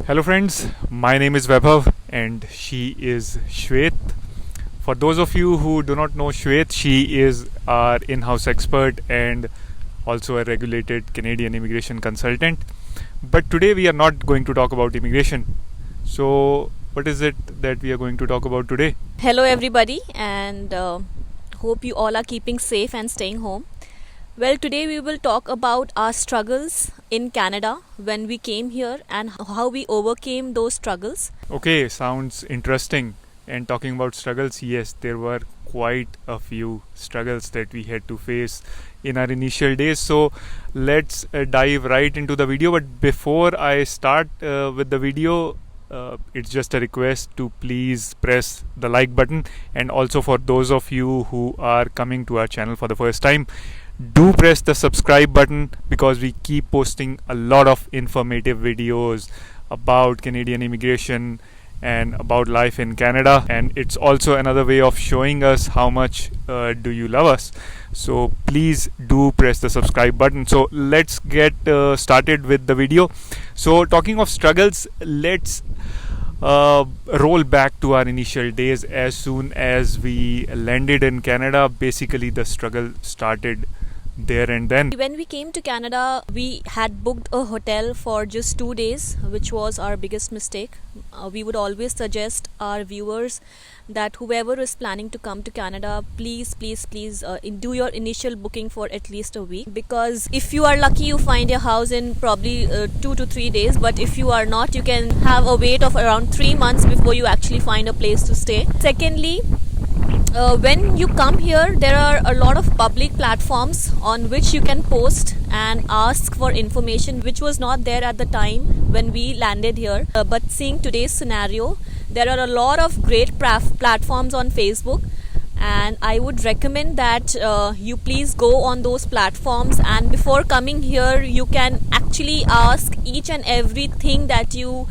Hello friends, my name is Vaibhav and she is Shwet. For those of you who do not know Shwet, she is our in-house expert and also a regulated Canadian immigration consultant. But today we are not going to talk about immigration. So what is it that we are going to talk about today? Hello, everybody, and hope you all are keeping safe and staying home. Well, today we will talk about our struggles in Canada when we came here and how we overcame those struggles. Okay, sounds interesting. And talking about struggles, yes, there were quite a few struggles that we had to face in our initial days. So let's dive right into the video. But before I start with the video, it's just a request to please press the like button. And also for those of you who are coming to our channel for the first time, do press the subscribe button because we keep posting a lot of informative videos about Canadian immigration and about life in Canada, and it's also another way of showing us how much do you love us. So please do press the subscribe button. So let's get started with the video. So talking of struggles, let's roll back to our initial days. As soon as we landed in Canada, basically the struggle started there and then. When we came to Canada, we had booked a hotel for just 2 days, which was our biggest mistake. We would always suggest our viewers that whoever is planning to come to Canada, please do your initial booking for at least a week, because if you are lucky you find a house in probably 2 to 3 days, but if you are not, you can have a wait of around 3 months before you actually find a place to stay. Secondly, when you come here, there are a lot of public platforms on which you can post and ask for information, which was not there at the time when we landed here. But seeing today's scenario, there are a lot of great platforms on Facebook, and I would recommend that you please go on those platforms, and before coming here you can actually ask each and everything that you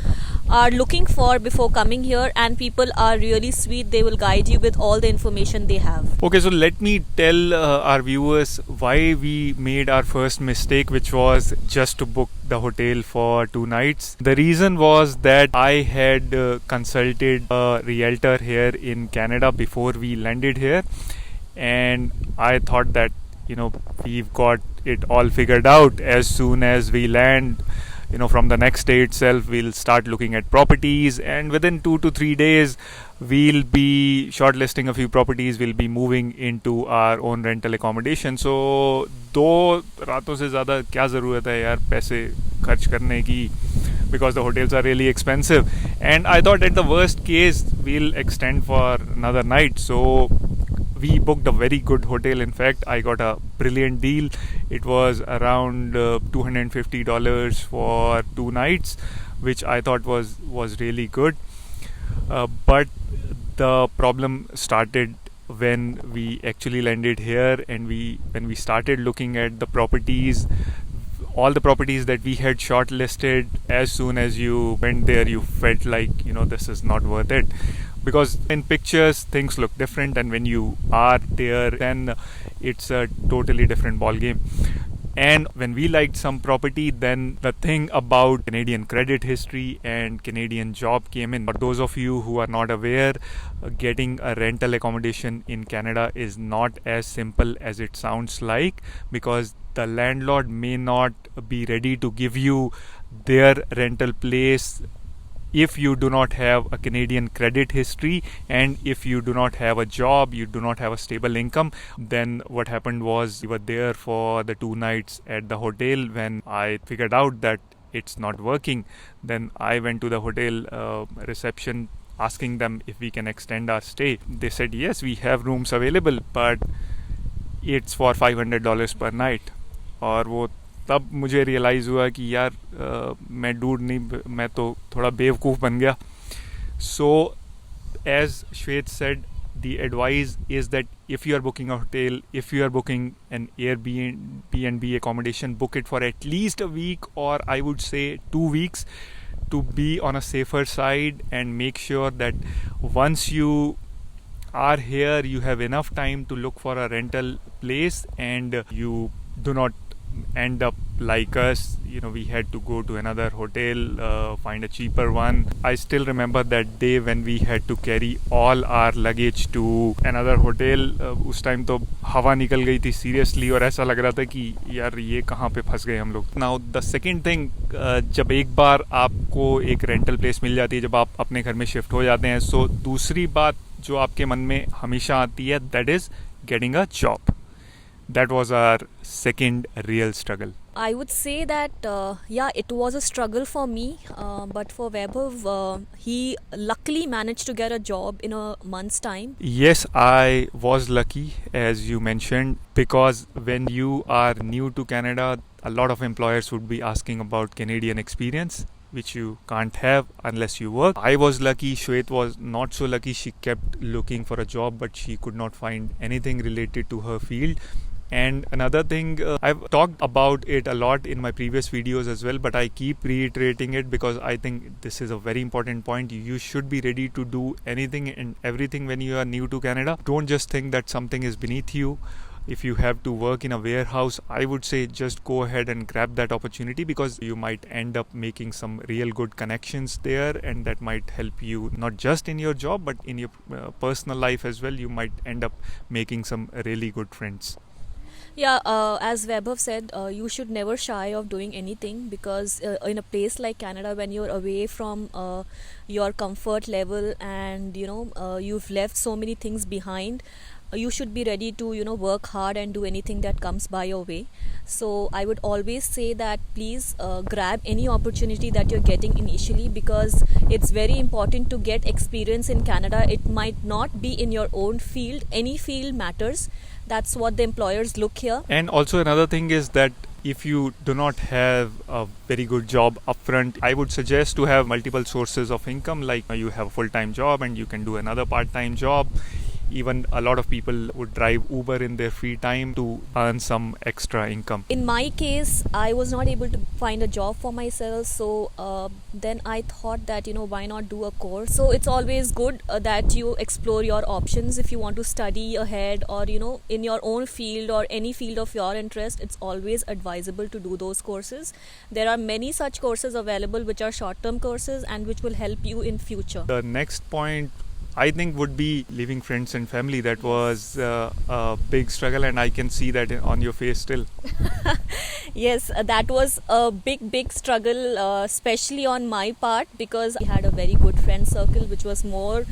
are looking for before coming here, and people are really sweet. They will guide you with all the information they have. Okay, so let me tell our viewers why we made our first mistake, which was just to book the hotel for 2 nights. The reason was that I had consulted a realtor here in Canada before we landed here, and I thought that we've got it all figured out. As soon as we land, from the next day itself we'll start looking at properties, and within 2 to 3 days we'll be shortlisting a few properties. We'll be moving into our own rental accommodation. So 2 रातों से ज़्यादा क्या ज़रूरत है यार पैसे खर्च करने की, because the hotels are really expensive. And I thought at the worst case we'll extend for another night. So we booked a very good hotel. In fact, I got a brilliant deal. It was around $250 for 2 nights, which I thought was really good. But the problem started when we actually landed here, and when we started looking at the properties. All the properties that we had shortlisted, as soon as you went there, you felt like, this is not worth it. Because in pictures, things look different, and when you are there, then it's a totally different ball game. And when we liked some property, then the thing about Canadian credit history and Canadian job came in. For those of you who are not aware, getting a rental accommodation in Canada is not as simple as it sounds like, because the landlord may not be ready to give you their rental place if you do not have a Canadian credit history, and if you do not have a job, you do not have a stable income. Then what happened was, we were there for the 2 nights at the hotel. When I figured out that it's not working, then I went to the hotel reception asking them if we can extend our stay. They said yes, we have rooms available, but it's for $500 per night. और वो तब मुझे realise हुआ कि यार मैं dude नहीं, मैं तो थोड़ा बेवकूफ़ बन गया. So as Shwet said, the advice is that if you are booking a hotel, if you are booking an Airbnb accommodation, book it for at least a week, or I would say 2 weeks, to be on a safer side, and make sure that once you are here, you have enough time to look for a rental place, and you do not end up like us. We had to go to another hotel, find a cheaper one. I still remember that day when we had to carry all our luggage to another hotel. उस time तो हवा निकल गई थी seriously, और ऐसा लग रहा था कि यार ये कहाँ पे फंस गए हम लोग. Now the second thing, जब एक बार आपको एक रेंटल प्लेस मिल जाती है, जब आप अपने घर में शिफ्ट हो जाते हैं, सो दूसरी बात जो आपके मन में हमेशा आती है, that is getting a job. That was our second real struggle. I would say that, it was a struggle for me, but for Vaibhav, he luckily managed to get a job in a month's time. Yes, I was lucky, as you mentioned, because when you are new to Canada, a lot of employers would be asking about Canadian experience, which you can't have unless you work. I was lucky. Shwet was not so lucky. She kept looking for a job, but she could not find anything related to her field. And another thing, I've talked about it a lot in my previous videos as well, but I keep reiterating it because I think this is a very important point. You should be ready to do anything and everything when you are new to Canada. Don't just think that something is beneath you. If you have to work in a warehouse, I would say just go ahead and grab that opportunity, because you might end up making some real good connections there, and that might help you not just in your job but in your personal life as well. You might end up making some really good friends. Yeah, as Vaibhav said, you should never shy of doing anything, because in a place like Canada, when you're away from your comfort level and you've left so many things behind, you should be ready to work hard and do anything that comes by your way. So I would always say that please grab any opportunity that you're getting initially, because it's very important to get experience in Canada. It might not be in your own field. Any field matters. That's what the employers look here. And also another thing is that if you do not have a very good job upfront, I would suggest to have multiple sources of income. Like you have a full-time job and you can do another part-time job. Even a lot of people would drive Uber in their free time to earn some extra income. In my case, I was not able to find a job for myself, so then I thought that why not do a course. So it's always good that you explore your options. If you want to study ahead, or in your own field or any field of your interest, it's always advisable to do those courses. There are many such courses available which are short-term courses and which will help you in future. The next point I think would be leaving friends and family. That was a big struggle, and I can see that on your face still. Yes, that was a big struggle, especially on my part, because we had a very good friend circle which was more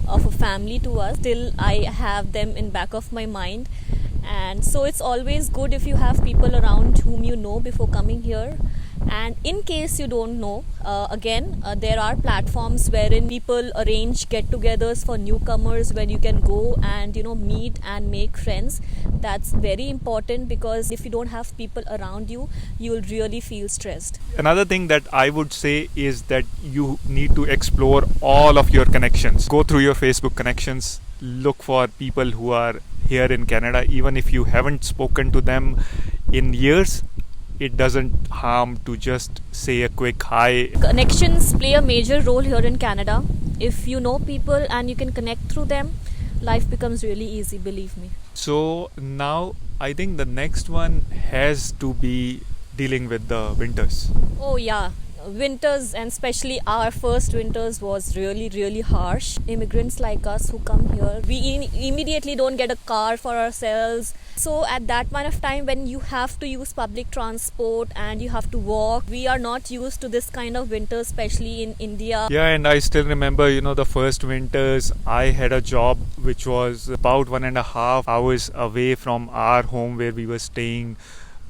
of a family to us. Still, I have them in back of my mind, and so it's always good if you have people around whom you know before coming here. And in case you don't know, there are platforms wherein people arrange get-togethers for newcomers, where you can go and meet and make friends. That's very important, because if you don't have people around you, you'll really feel stressed. Another thing that I would say is that you need to explore all of your connections. Go through your Facebook connections. Look for people who are here in Canada, even if you haven't spoken to them in years. It doesn't harm to just say a quick hi. Connections play a major role here in Canada. If you know people and you can connect through them, life becomes really easy, believe me. So now I think the next one has to be dealing with the winters. Oh yeah, winters, and especially our first winters, was really harsh. Immigrants like us who come here, we immediately don't get a car for ourselves. So at that point of time, when you have to use public transport and you have to walk, we are not used to this kind of winter, especially in India. Yeah, and I still remember, the first winters, I had a job which was about 1.5 hours away from our home where we were staying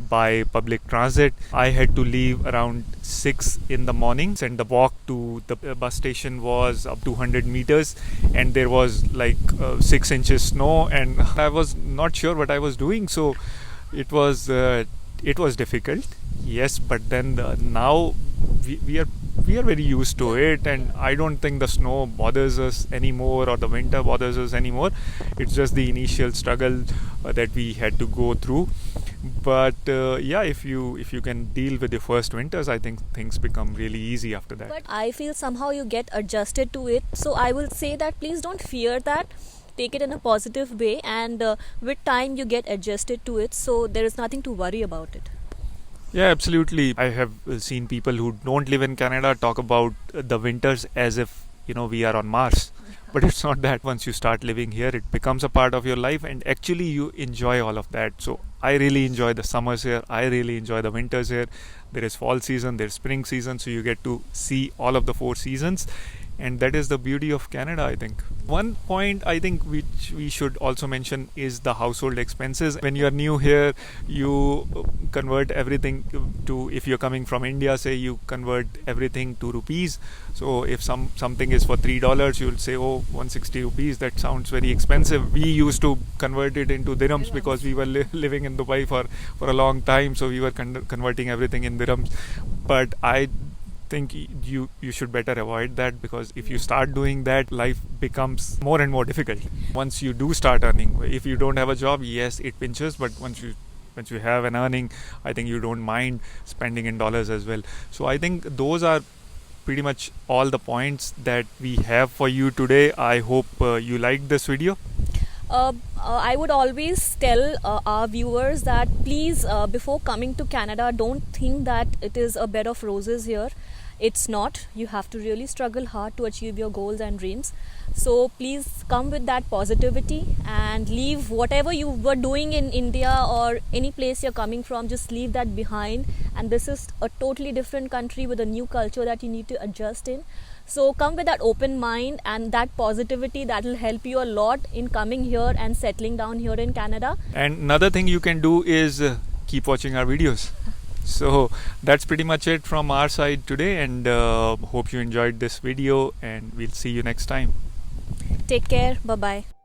by public transit. I had to leave around 6 in the morning, and the walk to the bus station was up 200 meters, and there was like 6 inches snow, and I was not sure what I was doing. So it was difficult, yes, but then now we are very used to it, and I don't think the snow bothers us anymore or the winter bothers us anymore. It's just the initial struggle that we had to go through. But if you can deal with the first winters, I think things become really easy after that. But I feel somehow you get adjusted to it. So I will say that please don't fear that. Take it in a positive way, and with time you get adjusted to it. So there is nothing to worry about it. Yeah, absolutely. I have seen people who don't live in Canada talk about the winters as if, we are on Mars. But it's not that. Once you start living here, it becomes a part of your life, and actually you enjoy all of that. So I really enjoy the summers here. I really enjoy the winters here. There is fall season, there's spring season, so you get to see all of the four seasons. And that is the beauty of Canada, I think. One point I think which we should also mention is the household expenses. When you are new here, you convert everything to, if you're coming from India, say, you convert everything to rupees. So if something is for $3, you'll say, oh, 160 rupees, that sounds very expensive. We used to convert it into dirhams because we were living in Dubai for a long time, so we were converting everything in dirhams. But I think you should better avoid that, because if you start doing that, life becomes more and more difficult. Once you do start earning, if you don't have a job, yes, it pinches, but once you have an earning, I think you don't mind spending in dollars as well. So I think those are pretty much all the points that we have for you today. I hope you liked this video. I would always tell our viewers that please, before coming to Canada, don't think that it is a bed of roses here. It's not. You have to really struggle hard to achieve your goals and dreams. So please come with that positivity and leave whatever you were doing in India or any place you're coming from. Just leave that behind. And this is a totally different country with a new culture that you need to adjust in. So come with that open mind and that positivity that will help you a lot in coming here and settling down here in Canada. And another thing you can do is keep watching our videos. So that's pretty much it from our side today, and hope you enjoyed this video, and we'll see you next time. Take care. Bye-bye.